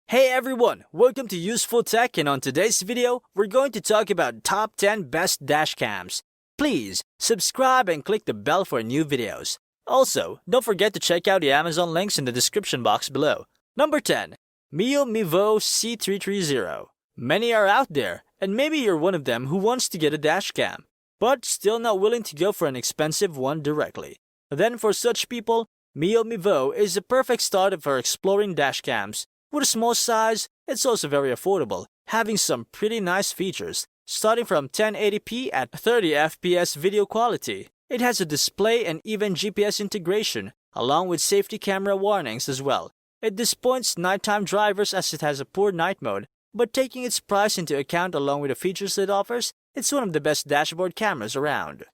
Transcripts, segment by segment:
Hey everyone, welcome to Useful Tech, and on today's video, we're going to talk about top 10 best dash cams. Please subscribe and click the bell for new videos. Also, don't forget to check out the Amazon links in the description box below. Number 10. Mio Mivo C330. Many are out there, and maybe you're one of them who wants to get a dash cam, but still not willing to go for an expensive one directly. Then for such people, Mio Mivo is the perfect start for exploring dash cams. With a small size, it's also very affordable, having some pretty nice features, starting from 1080p at 30 FPS video quality. It has a display and even GPS integration, along with safety camera warnings as well. It disappoints nighttime drivers as it has a poor night mode, but taking its price into account along with the features it offers, it's one of the best dashboard cameras around.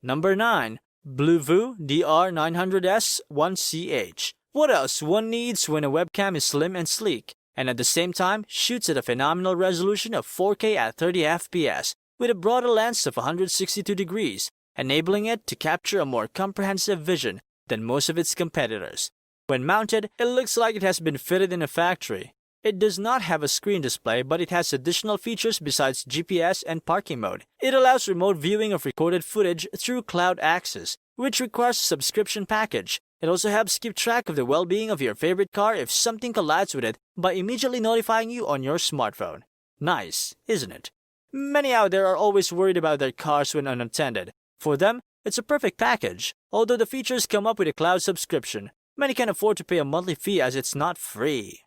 Number 9. BlueVU DR900S1CH. What else one needs when a webcam is slim and sleek, and at the same time shoots at a phenomenal resolution of 4K at 30 FPS, with a broader lens of 162 degrees, enabling it to capture a more comprehensive vision than most of its competitors. When mounted, it looks like it has been fitted in a factory. It does not have a screen display, but it has additional features besides GPS and parking mode. It allows remote viewing of recorded footage through cloud access, which requires a subscription package. It also helps keep track of the well-being of your favorite car if something collides with it by immediately notifying you on your smartphone. Nice, isn't it? Many out there are always worried about their cars when unattended. For them, it's a perfect package. Although the features come up with a cloud subscription, many can afford to pay a monthly fee as it's not free.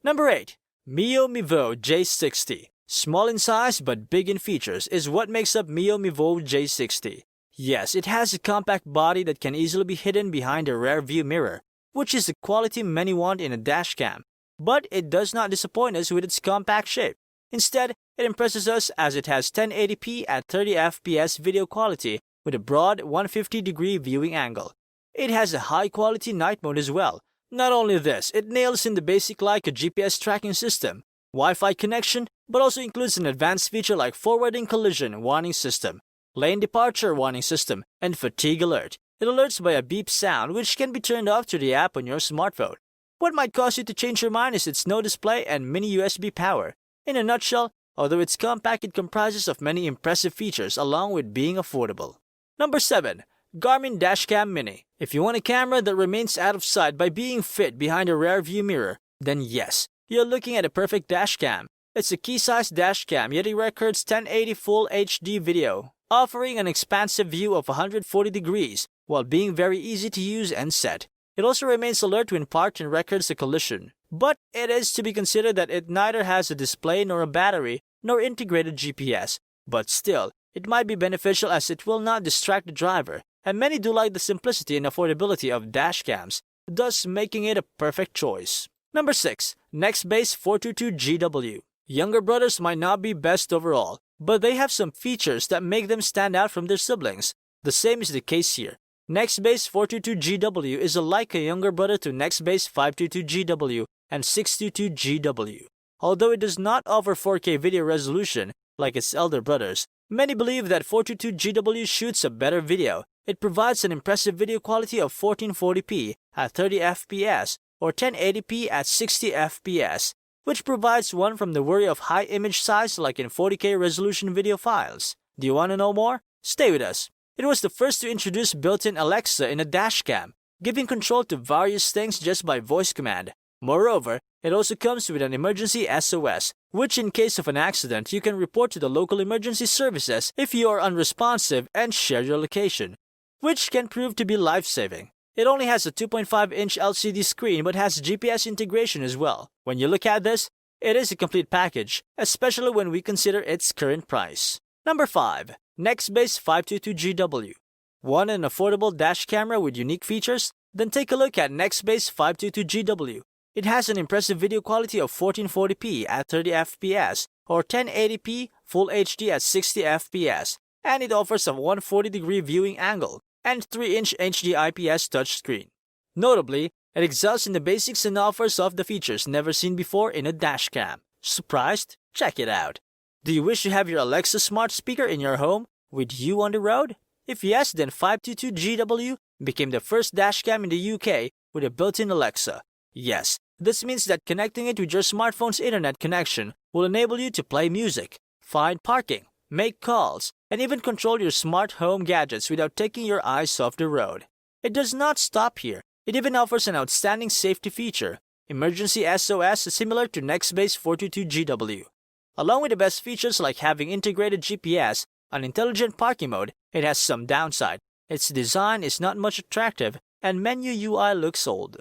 Number 8. Mio Mivo J60. Small in size but big in features is what makes up Mio Mivo J60. Yes, it has a compact body that can easily be hidden behind a rear view mirror, which is the quality many want in a dash cam. But it does not disappoint us with its compact shape. Instead, it impresses us as it has 1080p at 30 FPS video quality with a broad 150-degree viewing angle. It has a high-quality night mode as well. Not only this, it nails in the basic like a GPS tracking system, Wi-Fi connection, but also includes an advanced feature like forwarding collision warning system, lane departure warning system, and fatigue alert. It alerts by a beep sound which can be turned off through the app on your smartphone. What might cause you to change your mind is its no display and mini USB power. In a nutshell, although it's compact, it comprises of many impressive features along with being affordable. Number 7. Garmin Dash Cam Mini. If you want a camera that remains out of sight by being fit behind a rear view mirror, then yes, you're looking at a perfect dash cam. It's a key-size dash cam, yet it records 1080 Full HD video, offering an expansive view of 140 degrees while being very easy to use and set. It also remains alert when parked and records a collision. But it is to be considered that it neither has a display nor a battery nor integrated GPS. But still, it might be beneficial as it will not distract the driver, and many do like the simplicity and affordability of dash cams, thus making it a perfect choice. Number 6. Nextbase 422GW. Younger brothers might not be best overall, but they have some features that make them stand out from their siblings. The same is the case here. Nextbase 422GW is like a younger brother to Nextbase 522GW and 622GW. Although it does not offer 4K video resolution like its elder brothers, many believe that 422GW shoots a better video. It provides an impressive video quality of 1440p at 30 FPS or 1080p at 60 FPS, which provides one from the worry of high image size like in 40K resolution video files. Do you want to know more? Stay with us. It was the first to introduce built-in Alexa in a dash cam, giving control to various things just by voice command. Moreover, it also comes with an emergency SOS, which in case of an accident you can report to the local emergency services if you are unresponsive and share your location, which can prove to be life-saving. It only has a 2.5-inch LCD screen but has GPS integration as well. When you look at this, it is a complete package, especially when we consider its current price. Number 5. Nextbase 522GW. Want an affordable dash camera with unique features? Then take a look at Nextbase 522GW. It has an impressive video quality of 1440p at 30 FPS or 1080p Full HD at 60 FPS, and it offers a 140-degree viewing angle and 3-inch HD IPS touchscreen. Notably, it excels in the basics and offers off the features never seen before in a dash cam. Surprised? Check it out. Do you wish to have your Alexa smart speaker in your home with you on the road? If yes, then 522GW became the first dash cam in the UK with a built-in Alexa. Yes, This means that connecting it with your smartphone's internet connection will enable you to play music, find parking, make calls, and even control your smart home gadgets without taking your eyes off the road. It does not stop here. It even offers an outstanding safety feature, Emergency SOS, similar to Nextbase 422GW. Along with the best features like having integrated GPS and intelligent parking mode, it has some downside. Its design is not much attractive and menu UI looks old.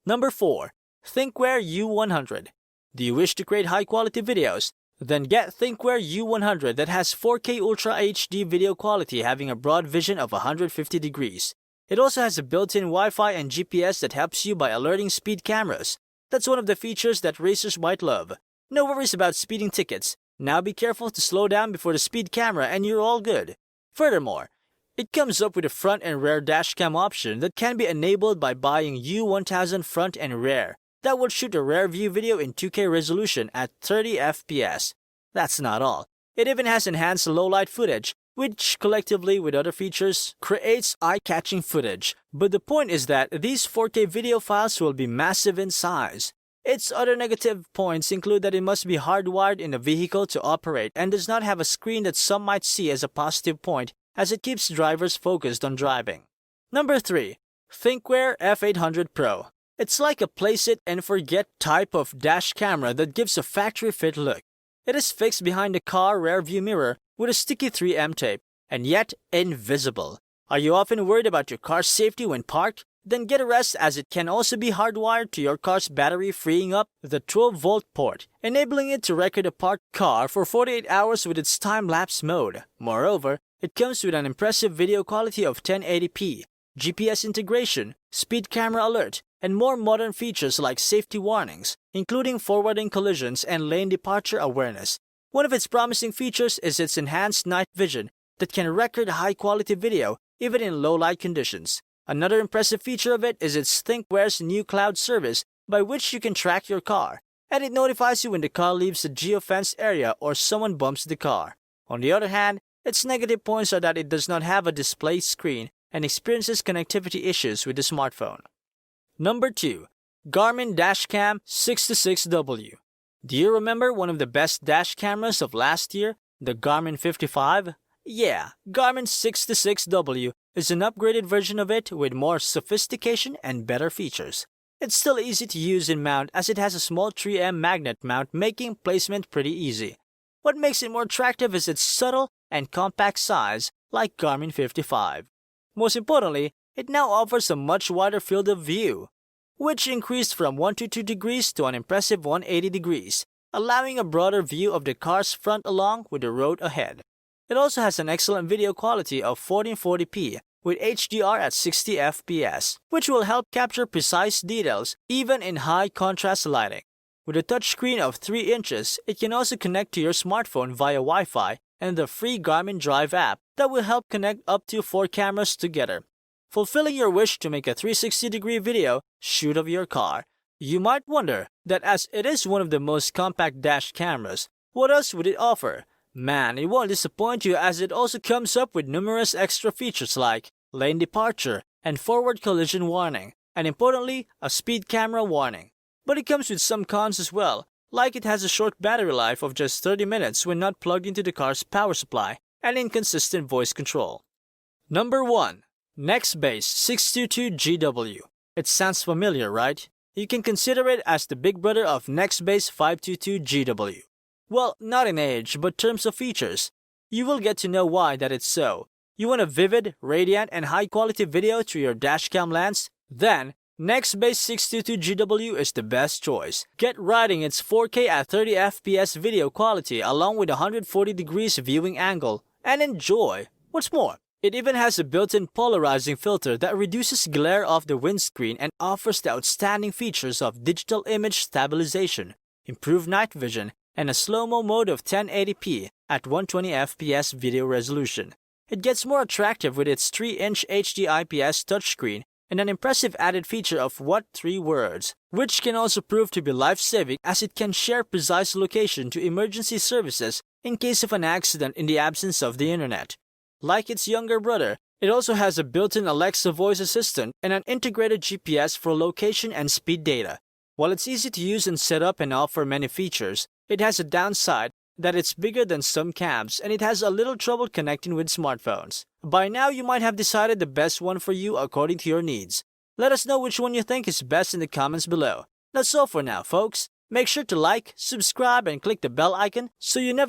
Number 4. Thinkware U100. Do you wish to create high-quality videos? Then get Thinkware U100 that has 4K Ultra HD video quality having a broad vision of 150 degrees. It also has a built-in Wi-Fi and GPS that helps you by alerting speed cameras. That's one of the features that racers might love. No worries about speeding tickets. Now be careful to slow down before the speed camera and you're all good. Furthermore, it comes up with a front and rear dash cam option that can be enabled by buying U1000 front and rear. That will shoot a rear view video in 2K resolution at 30 FPS. That's not all. It even has enhanced low-light footage, which collectively with other features creates eye-catching footage. But the point is that these 4K video files will be massive in size. Its other negative points include that it must be hardwired in the vehicle to operate and does not have a screen that some might see as a positive point, as it keeps drivers focused on driving. Number 3. Thinkware F800 Pro. It's like a place-it-and-forget type of dash camera that gives a factory-fit look. It is fixed behind the car rear view mirror with a sticky 3M tape, and yet invisible. Are you often worried about your car's safety when parked? Then get a rest, as it can also be hardwired to your car's battery, freeing up the 12-volt port, enabling it to record a parked car for 48 hours with its time-lapse mode. Moreover, it comes with an impressive video quality of 1080p, GPS integration, speed camera alert, and more modern features like safety warnings, including forwarding collisions and lane departure awareness. One of its promising features is its enhanced night vision that can record high-quality video even in low-light conditions. Another impressive feature of it is its Thinkware's new cloud service, by which you can track your car, and it notifies you when the car leaves the geofenced area or someone bumps the car. On the other hand, its negative points are that it does not have a display screen and experiences connectivity issues with the smartphone. Number 2. Garmin Dash Cam 66W. Do you remember one of the best dash cameras of last year, the Garmin 55? Yeah, Garmin 66W is an upgraded version of it with more sophistication and better features. It's still easy to use and mount, as it has a small 3M magnet mount, making placement pretty easy. What makes it more attractive is its subtle and compact size, like Garmin 55. Most importantly, it now offers a much wider field of view, which increased from 122 degrees to an impressive 180 degrees, allowing a broader view of the car's front along with the road ahead. It also has an excellent video quality of 1440p with HDR at 60 FPS, which will help capture precise details even in high contrast lighting. With a touchscreen of 3 inches, it can also connect to your smartphone via Wi-Fi and the free Garmin Drive app that will help connect up to 4 cameras together, fulfilling your wish to make a 360-degree video shoot of your car. You might wonder that as it is one of the most compact dash cameras, what else would it offer? Man, it won't disappoint you, as it also comes up with numerous extra features like lane departure and forward collision warning, and importantly, a speed camera warning. But it comes with some cons as well, like it has a short battery life of just 30 minutes when not plugged into the car's power supply, and inconsistent voice control. Number 1. Nextbase 622GW. It sounds familiar, right? You can consider it as the big brother of Nextbase 522GW. Well, not in age, but terms of features. You will get to know why that it's so. You want a vivid, radiant, and high-quality video through your dashcam lens? Then, Nextbase 622GW is the best choice. Get riding its 4K at 30 FPS video quality along with a 140 degrees viewing angle, and enjoy. What's more, it even has a built-in polarizing filter that reduces glare off the windscreen and offers the outstanding features of digital image stabilization, improved night vision, and a slow-mo mode of 1080p at 120 FPS video resolution. It gets more attractive with its 3-inch HD IPS touchscreen and an impressive added feature of what 3 words, which can also prove to be life-saving, as it can share precise location to emergency services in case of an accident in the absence of the internet. Like its younger brother, it also has a built-in Alexa voice assistant and an integrated GPS for location and speed data. While it's easy to use and set up and offer many features, it has a downside that it's bigger than some cams and it has a little trouble connecting with smartphones. By now, you might have decided the best one for you according to your needs. Let us know which one you think is best in the comments below. That's all for now, folks. Make sure to like, subscribe, and click the bell icon so you never